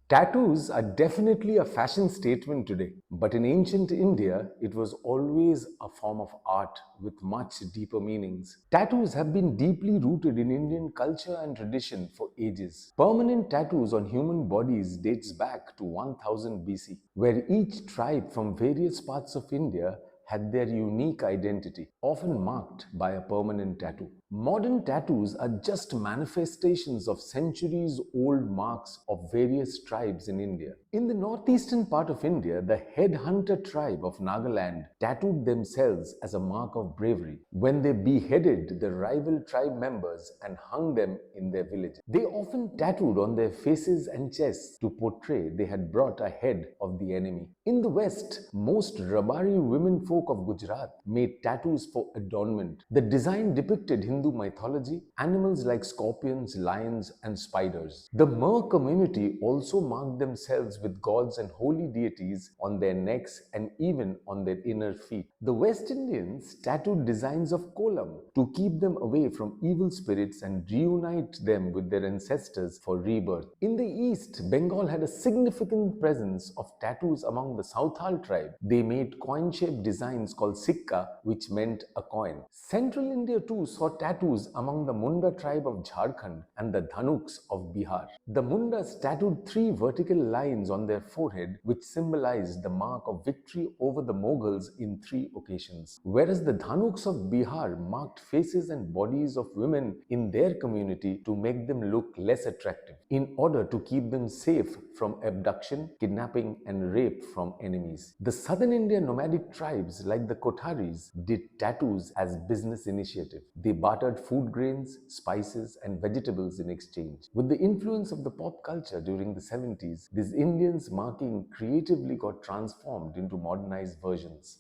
Tattoos are definitely a fashion statement today, but in ancient India, it was always a form of art with much deeper meanings. Tattoos have been deeply rooted in Indian culture and tradition for ages. Permanent tattoos on human bodies dates back to 1000 BC, where each tribe from various parts of India had their unique identity, often marked by a permanent tattoo. Modern tattoos are just manifestations of centuries old marks of various tribes in India. In the northeastern part of India, the headhunter tribe of Nagaland tattooed themselves as a mark of bravery when they beheaded the rival tribe members and hung them in their village. They often tattooed on their faces and chests to portray they had brought ahead of the enemy. In the West, most Rabari women folk of Gujarat made tattoos for adornment. The design depicted Hindu mythology, animals like scorpions, lions, and spiders. The Mer community also marked themselves with gods and holy deities on their necks and even on their inner feet. The West Indians tattooed designs of kolam to keep them away from evil spirits and reunite them with their ancestors for rebirth. In the East, Bengal had a significant presence of tattoos among the Sauthal tribe. They made coin-shaped designs called sikka, which meant a coin. Central India too saw tattoos among the Munda tribe of Jharkhand and the Dhanuks of Bihar. The Mundas tattooed three vertical lines on their forehead, which symbolized the mark of victory over the Mughals in three occasions. Whereas the Dhanuks of Bihar marked faces and bodies of women in their community to make them look less attractive, in order to keep them safe from abduction, kidnapping, and rape from enemies. The southern Indian nomadic tribes like the Kotharis did tattoos as business initiative. They bartered food grains, spices, and vegetables in exchange. With the influence of the pop culture during the 70s, these Indians marking creatively got transformed into modernized versions.